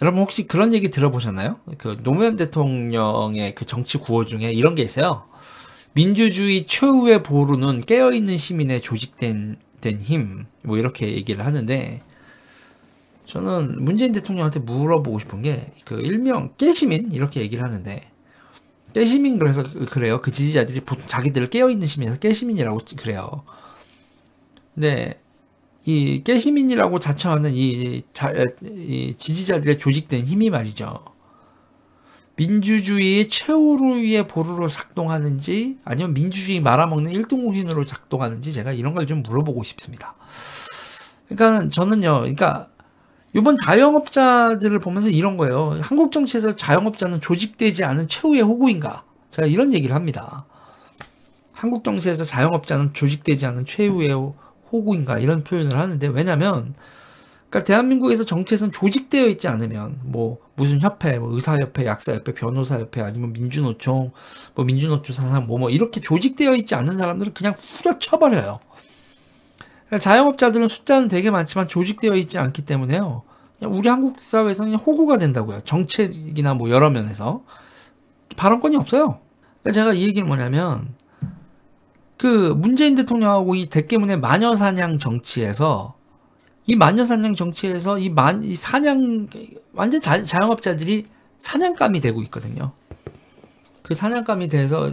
여러분 혹시 그런 얘기 들어보셨나요? 그 노무현 대통령의 그 정치 구호 중에 이런 게 있어요. 민주주의 최후의 보루는 깨어있는 시민의 조직된 힘. 뭐 이렇게 얘기를 하는데 저는 문재인 대통령한테 물어보고 싶은 게 그 일명 깨시민 이렇게 얘기를 하는데 깨시민 그래서 그래요. 그 지지자들이 보통 자기들을 깨어있는 시민에서 깨시민이라고 그래요. 근데 이 깨시민이라고 자처하는 이 지지자들의 조직된 힘이 말이죠. 민주주의의 최후의 보루로 작동하는지 아니면 민주주의 말아먹는 일등공신으로 작동하는지 제가 이런 걸 좀 물어보고 싶습니다. 그러니까 저는요. 그러니까 이번 자영업자들을 보면서 이런 거예요. 한국 정치에서 자영업자는 조직되지 않은 최후의 호구인가? 제가 이런 얘기를 합니다. 한국 정치에서 자영업자는 조직되지 않은 최후의 호구인가? 이런 표현을 하는데 왜냐면 그러니까 대한민국에서 정치에서는 조직되어 있지 않으면 뭐 무슨 협회, 뭐 의사협회, 약사협회, 변호사협회 아니면 민주노총, 뭐 민주노총 사상 뭐 이렇게 조직되어 있지 않은 사람들은 그냥 후려쳐버려요. 그러니까 자영업자들은 숫자는 되게 많지만 조직되어 있지 않기 때문에요. 그냥 우리 한국 사회에서는 그냥 호구가 된다고요. 정책이나 뭐 여러 면에서 발언권이 없어요. 그러니까 제가 이 얘기는 뭐냐면 그 문재인 대통령하고 이 대깨문의 마녀사냥 정치에서 이 사냥 완전 자영업자들이 사냥감이 되고 있거든요. 그 사냥감이 돼서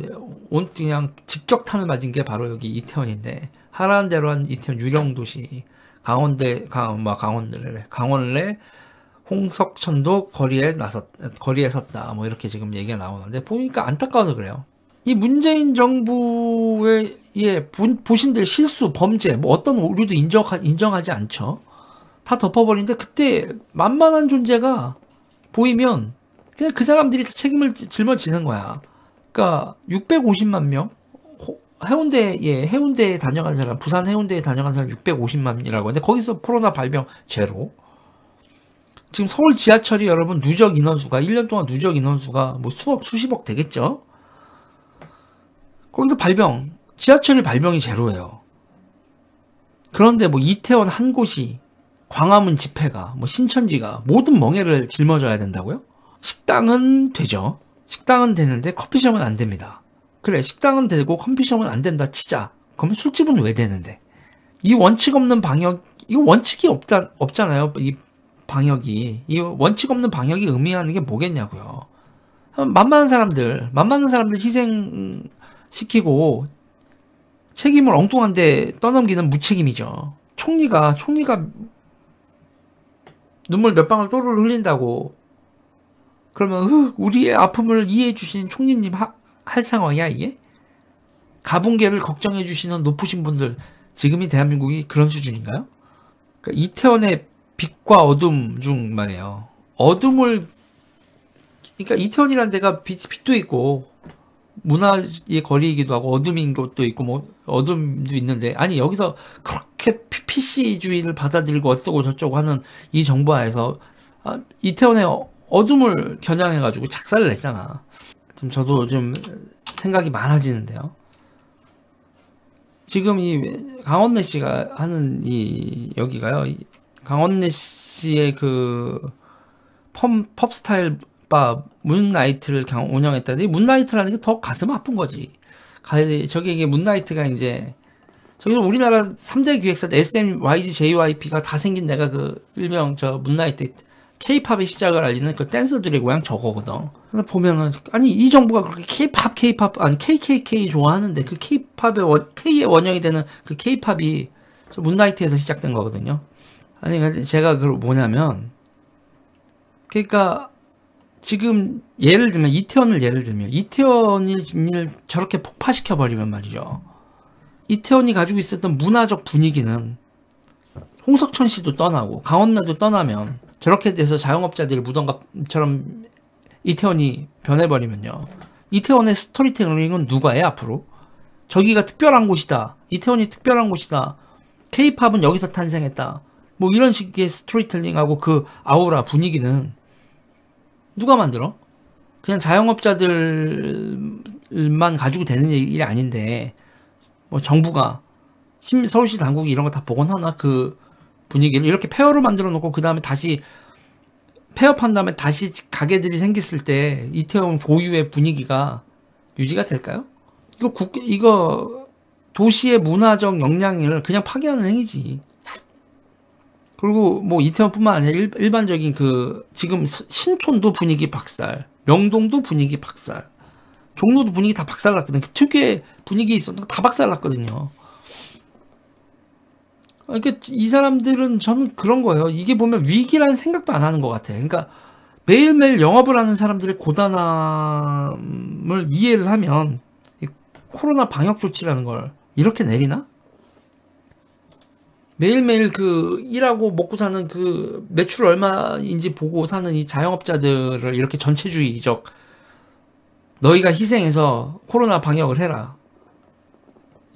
그냥 직격탄을 맞은 게 바로 여기 이태원인데 하라는 대로 한 이태원 유령도시 강원래 홍석천도 거리에 섰다 뭐 이렇게 지금 얘기가 나오는데 보니까 안타까워서 그래요. 이 문재인 정부의 보신들 실수 범죄 뭐 어떤 우리도 인정하지 않죠. 다 덮어버리는데 그때 만만한 존재가 보이면 그냥 그 사람들이 책임을 짊어지는 거야. 그러니까 650만 명 해운대에 다녀간 사람, 부산 해운대에 다녀간 사람 650만이라고 하는데 거기서 코로나 발병 제로. 지금 서울 지하철이 여러분 누적 인원수가 1년 동안 누적 인원수가 뭐 수십억 되겠죠. 거기서 지하철이 발병이 제로예요. 그런데 뭐 이태원 한 곳이 광화문 집회가 뭐 신천지가 모든 멍해를 짊어져야 된다고요? 식당은 되죠. 식당은 되는데 커피숍은 안 됩니다. 그래 식당은 되고 커피숍은 안 된다 치자. 그러면 술집은 왜 되는데? 이 원칙 없는 방역 이거 원칙이 없잖아요. 이 방역이 이 원칙 없는 방역이 의미하는 게 뭐겠냐고요. 만만한 사람들 희생시키고 책임을 엉뚱한데 떠넘기는 무책임이죠. 총리가 눈물 몇 방울 또르르 흘린다고 그러면 우리의 아픔을 이해해 주시는 총리님 할 상황이야 이게? 가분개를 걱정해 주시는 높으신 분들 지금이 대한민국이 그런 수준인가요? 그러니까 이태원의 빛과 어둠 중 말이에요. 그러니까 이태원이라는 데가 빛도 있고 문화의 거리이기도 하고 어둠인 것도 있고 뭐 어둠도 있는데 아니 여기서 그렇게 PC주의를 받아들이고 어쩌고 저쩌고 하는 이 정부 하에서 이태원의 어둠을 겨냥해가지고 작살을 냈잖아. 좀 저도 좀 생각이 많아지는데요. 지금 이 강원래 씨가 하는 여기가요. 강원래 씨의 그 펍스타일 바 문나이트를 운영했다는데 문나이트라는 게 더 가슴 아픈 거지. 이게 문나이트가 이제 저기 우리나라 3대 기획사 SM, YG, JYP가 다 생긴 데가 그 일명 저 문나이트 K-팝의 시작을 알리는 그 댄서들의 고향 저거거든. 그래서 보면은 아니 이 정부가 그렇게 K-팝 아니 KKK 좋아하는데 그 K의 원형이 되는 그 K-팝이 저 문나이트에서 시작된 거거든요. 아니 제가 그 뭐냐면 그러니까 지금 이태원을 예를 들면 이태원을 저렇게 폭파시켜 버리면 말이죠. 이태원이 가지고 있었던 문화적 분위기는 홍석천 씨도 떠나고 강원래도 떠나면 저렇게 돼서 자영업자들이 무덤처럼 이태원이 변해버리면요. 이태원의 스토리텔링은 누가 해 앞으로? 저기가 특별한 곳이다. 이태원이 특별한 곳이다. K-팝은 여기서 탄생했다. 뭐 이런 식의 스토리텔링하고 그 아우라 분위기는 누가 만들어? 그냥 자영업자들만 가지고 되는 일이 아닌데 뭐 정부가 서울시 당국이 이런 거 다 복원하나 그 분위기를 이렇게 폐허로 만들어 놓고 그 다음에 다시 폐업한 다음에 다시 가게들이 생겼을 때 이태원 고유의 분위기가 유지가 될까요? 이거 도시의 문화적 역량을 그냥 파괴하는 행위지. 그리고 뭐 이태원뿐만 아니라 일반적인 지금 신촌도 분위기 박살, 명동도 분위기 박살, 종로도 분위기 다 박살났거든. 그 특유의 분위기 있었던 거 다 박살났거든요. 그러니까 이 사람들은 저는 그런 거예요. 이게 보면 위기라는 생각도 안 하는 것 같아. 그러니까 매일매일 영업을 하는 사람들의 고단함을 이해를 하면 코로나 방역 조치라는 걸 이렇게 내리나? 매일매일 일하고 먹고 사는 매출 얼마인지 보고 사는 이 자영업자들을 이렇게 전체주의적 너희가 희생해서 코로나 방역을 해라.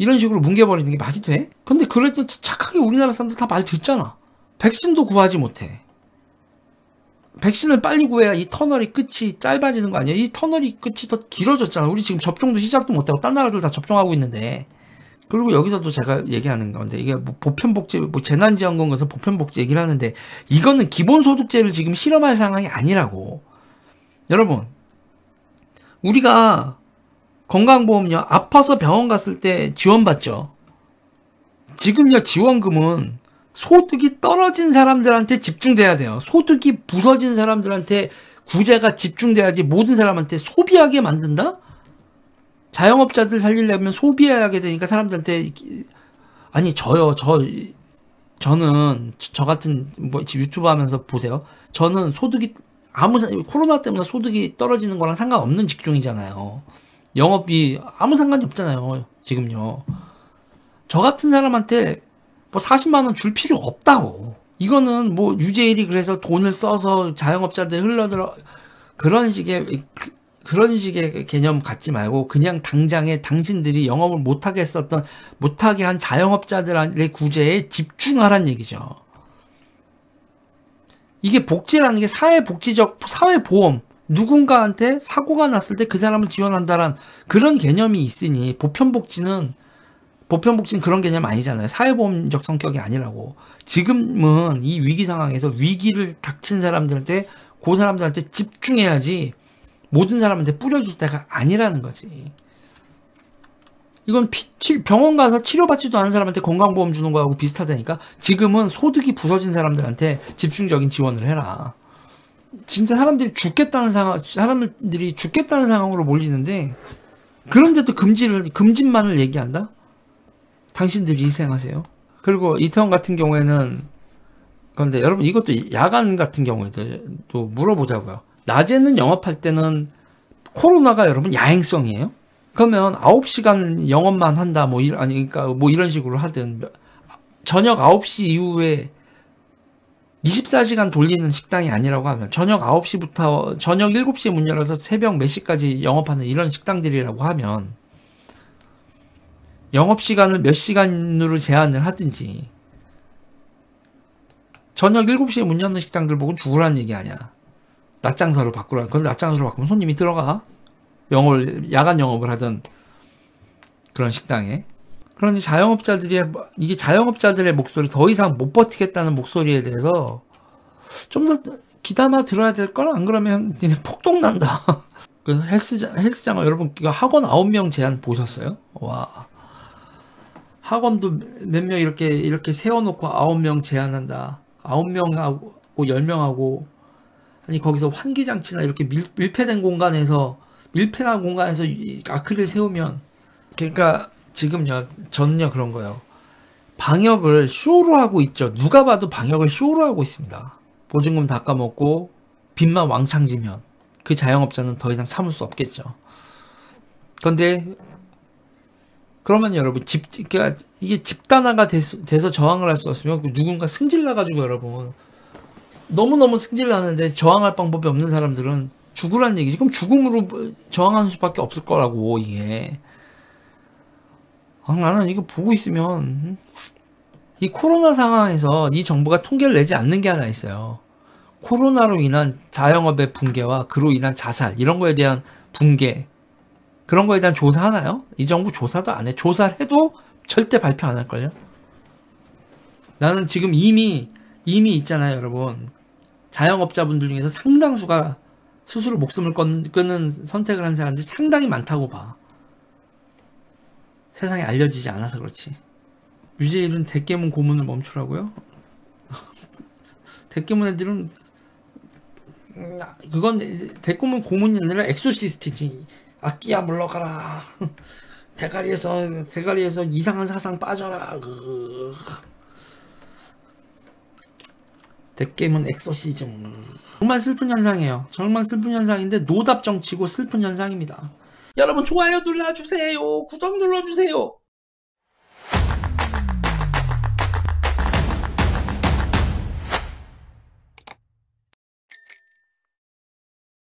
이런 식으로 뭉개버리는 게 말이 돼? 근데 그래도 착하게 우리나라 사람들 다 말 듣잖아. 백신도 구하지 못해. 백신을 빨리 구해야 이 터널이 끝이 짧아지는 거 아니야? 이 터널이 끝이 더 길어졌잖아. 우리 지금 접종도 시작도 못하고 딴 나라들 다 접종하고 있는데. 그리고 여기서도 제가 얘기하는 건데 이게 뭐 보편복지, 뭐 재난지원금 가서 보편복지 얘기를 하는데 이거는 기본소득제를 지금 실험할 상황이 아니라고. 여러분, 우리가 건강보험료 아파서 병원 갔을 때 지원받죠. 지금요 지원금은 소득이 떨어진 사람들한테 집중돼야 돼요. 소득이 부서진 사람들한테 구제가 집중돼야지 모든 사람한테 소비하게 만든다? 자영업자들 살리려면 소비하게 되니까 사람들한테 아니 저는 저 같은 뭐 유튜브 하면서 보세요. 저는 소득이 코로나 때문에 소득이 떨어지는 거랑 상관없는 직종이잖아요. 영업이 아무 상관이 없잖아요. 지금요. 저 같은 사람한테 뭐 40만 원 줄 필요 없다고. 이거는 뭐 유재일이 그래서 돈을 써서 자영업자들 흘러들어 그런 식의 개념 갖지 말고 그냥 당장에 당신들이 영업을 못하게 한 자영업자들의 구제에 집중하란 얘기죠. 이게 복지라는 게 사회보험, 누군가한테 사고가 났을 때 그 사람을 지원한다란 그런 개념이 있으니 보편복지는 그런 개념 아니잖아요. 사회보험적 성격이 아니라고. 지금은 이 위기 상황에서 위기를 닥친 사람들한테 그 사람들한테 집중해야지 모든 사람한테 뿌려줄 때가 아니라는 거지. 이건 병원 가서 치료받지도 않은 사람한테 건강보험 주는 거하고 비슷하다니까. 지금은 소득이 부서진 사람들한테 집중적인 지원을 해라. 진짜 사람들이 죽겠다는 상황으로 몰리는데 그런데도 금진만을 얘기한다? 당신들이 희생하세요. 그리고 이태원 같은 경우에는 그런데 여러분 이것도 야간 같은 경우에도 또 물어보자고요. 낮에는 영업할 때는 코로나가 여러분 야행성이에요? 그러면 9시간 영업만 한다 그러니까 뭐 이런 식으로 하든 저녁 9시 이후에 24시간 돌리는 식당이 아니라고 하면 저녁 9시부터 저녁 7시에 문 열어서 새벽 몇 시까지 영업하는 이런 식당들이라고 하면 영업시간을 몇 시간으로 제한을 하든지 저녁 7시에 문 여는 식당들 보고 죽으라는 얘기 아니야. 낮장사로 바꾸라는. 그런데 낮장사로 바꾸면 손님이 들어가. 야간 영업을 하던 그런 식당에. 그런데 이게 자영업자들의 목소리, 더 이상 못 버티겠다는 목소리에 대해서 좀 더 귀담아 들어야 될 걸? 안 그러면 니네 폭동 난다. 그 헬스장 여러분, 이거 학원 9명 제한 보셨어요? 와. 학원도 몇 명 이렇게 세워놓고 9명 제한한다. 9명하고 10명하고 아니 거기서 환기장치나 이렇게 밀폐된 공간에서 아크릴 세우면 그러니까 지금요 저는요 그런 거예요. 방역을 쇼로 하고 있죠. 누가 봐도 방역을 쇼로 하고 있습니다. 보증금 다 까먹고 빚만 왕창 지면 그 자영업자는 더 이상 참을 수 없겠죠. 그런데 그러면 여러분 그러니까 이게 집단화가 돼서 저항을 할 수 없으면 누군가 승질나가지고 여러분 너무너무 승질나는데 저항할 방법이 없는 사람들은 죽으란 얘기지. 그럼 죽음으로 저항하는 수밖에 없을 거라고 이게. 나는 이거 보고 있으면 이 코로나 상황에서 이 정부가 통계를 내지 않는 게 하나 있어요. 코로나로 인한 자영업의 붕괴와 그로 인한 자살 이런 거에 대한 붕괴 그런 거에 대한 조사 하나요? 이 정부 조사도 안 해. 조사를 해도 절대 발표 안 할걸요? 나는 지금 이미 있잖아요, 여러분. 자영업자분들 중에서 상당수가 스스로 목숨을 끊는 선택을 한 사람들이 상당히 많다고 봐. 세상에 알려지지 않아서 그렇지. 유재일은 대깨문 고문을 멈추라고요? 대깨문 애들은 그건 대깨문 고문이 아니라 엑소시스트지. 악기야 물러가라. 대가리에서 이상한 사상 빠져라. 대깨문 엑소시즘. 정말 슬픈 현상이에요. 정말 슬픈 현상인데 노답 정치고 슬픈 현상입니다. 여러분 좋아요 눌러주세요. 구독 눌러주세요.